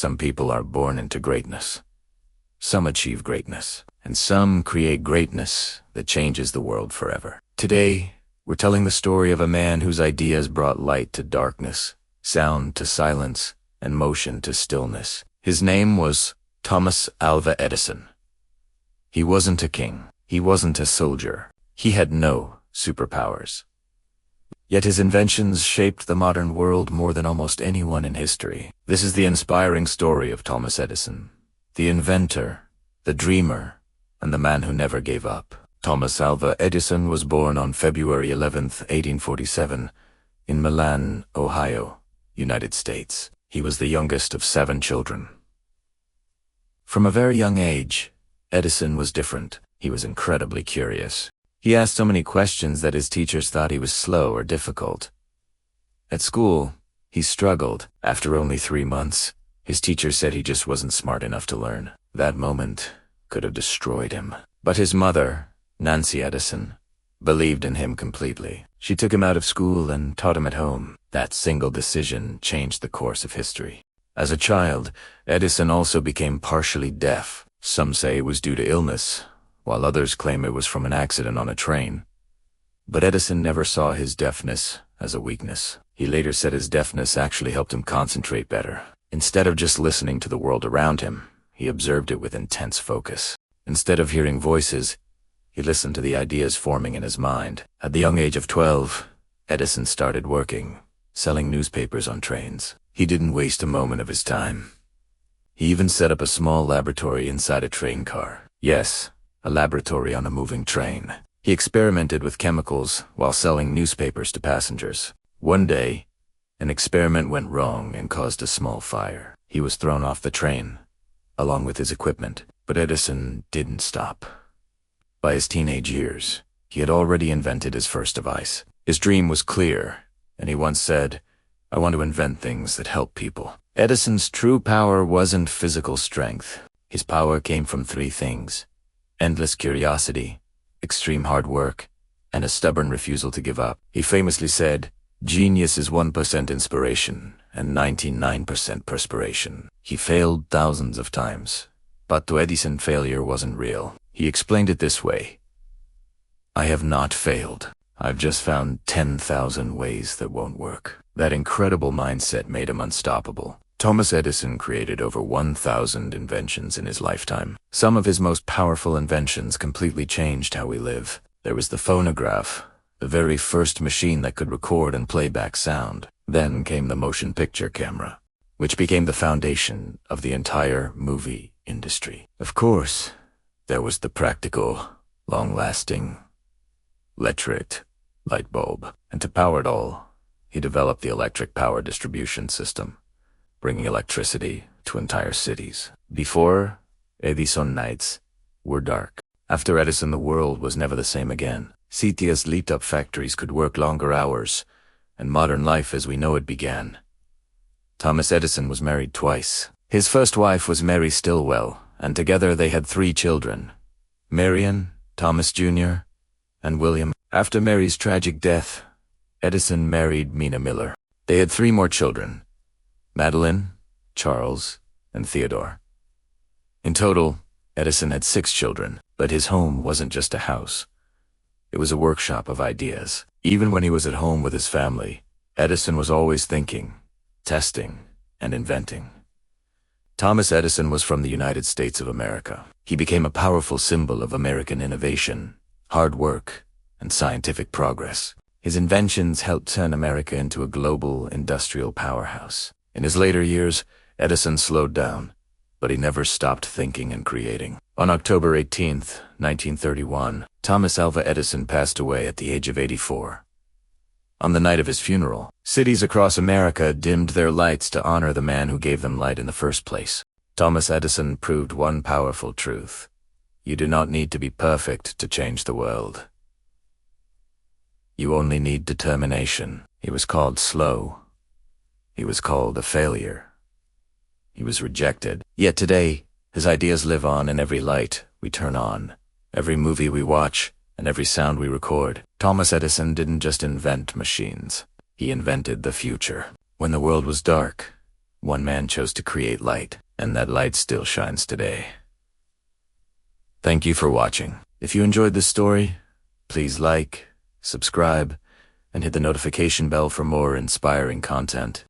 Some people are born into greatness. Some achieve greatness. And some create greatness that changes the world forever. Today, we're telling the story of a man whose ideas brought light to darkness, sound to silence, and motion to stillness. His name was Thomas Alva Edison. He wasn't a king. He wasn't a soldier. He had no superpowers. Yet his inventions shaped the modern world more than almost anyone in history. This is the inspiring story of Thomas Edison, the inventor, the dreamer, and the man who never gave up. Thomas Alva Edison was born on February 11th, 1847, in Milan, Ohio, United States. He was the youngest of 7 children. From a very young age, Edison was different. He was incredibly curious. He asked so many questions that his teachers thought he was slow or difficult. At school, he struggled. After only 3 months, his teachers said he just wasn't smart enough to learn. That moment could have destroyed him. But his mother, Nancy Edison, believed in him completely. She took him out of school and taught him at home. That single decision changed the course of history. As a child, Edison also became partially deaf. Some say it was due to illness, while others claim it was from an accident on a train. But Edison never saw his deafness as a weakness. He later said his deafness actually helped him concentrate better. Instead of just listening to the world around him, he observed it with intense focus. Instead of hearing voices, he listened to the ideas forming in his mind. At the young age of 12, Edison started working, selling newspapers on trains. He didn't waste a moment of his time. He even set up a small laboratory inside a train car. Yes, a laboratory on a moving train. He experimented with chemicals while selling newspapers to passengers. One day, an experiment went wrong and caused a small fire. He was thrown off the train, along with his equipment. But Edison didn't stop. By his teenage years, he had already invented his first device. His dream was clear, and he once said, "I want to invent things that help people." Edison's true power wasn't physical strength. His power came from 3 things: endless curiosity, extreme hard work, and a stubborn refusal to give up. He famously said, "Genius is 1% inspiration and 99% perspiration." He failed thousands of times, but to Edison, failure wasn't real. He explained it this way: "I have not failed. I've just found 10,000 ways that won't work." That incredible mindset made him unstoppable. Thomas Edison created over 1,000 inventions in his lifetime. Some of his most powerful inventions completely changed how we live. There was the phonograph, the very first machine that could record and play back sound. Then came the motion picture camera, which became the foundation of the entire movie industry. Of course, there was the practical, long-lasting, electric light bulb. And to power it all, he developed the electric power distribution system, bringing electricity to entire cities. Before, Edison nights were dark. After Edison, the world was never the same again. Cities lit up, factories could work longer hours, and modern life as we know it began. Thomas Edison was married twice. His first wife was Mary Stilwell, and together they had 3 children: Marion, Thomas Jr., and William. After Mary's tragic death, Edison married Mina Miller. They had 3 more children: Madeline, Charles, and Theodore. In total, Edison had 6 children, but his home wasn't just a house. It was a workshop of ideas. Even when he was at home with his family, Edison was always thinking, testing, and inventing. Thomas Edison was from the United States of America. He became a powerful symbol of American innovation, hard work, and scientific progress. His inventions helped turn America into a global industrial powerhouse. In his later years, Edison slowed down, but he never stopped thinking and creating. On October 18th, 1931, Thomas Alva Edison passed away at the age of 84. On the night of his funeral, cities across America dimmed their lights to honor the man who gave them light in the first place. Thomas Edison proved one powerful truth: you do not need to be perfect to change the world. You only need determination. He was called slow. He was called a failure. He was rejected. Yet today, his ideas live on in every light we turn on, every movie we watch, and every sound we record. Thomas Edison didn't just invent machines. He invented the future. When the world was dark, One man chose to create light, and that light still shines today. Thank you for watching. If you enjoyed this story, please like, subscribe, and hit the notification bell for more inspiring content.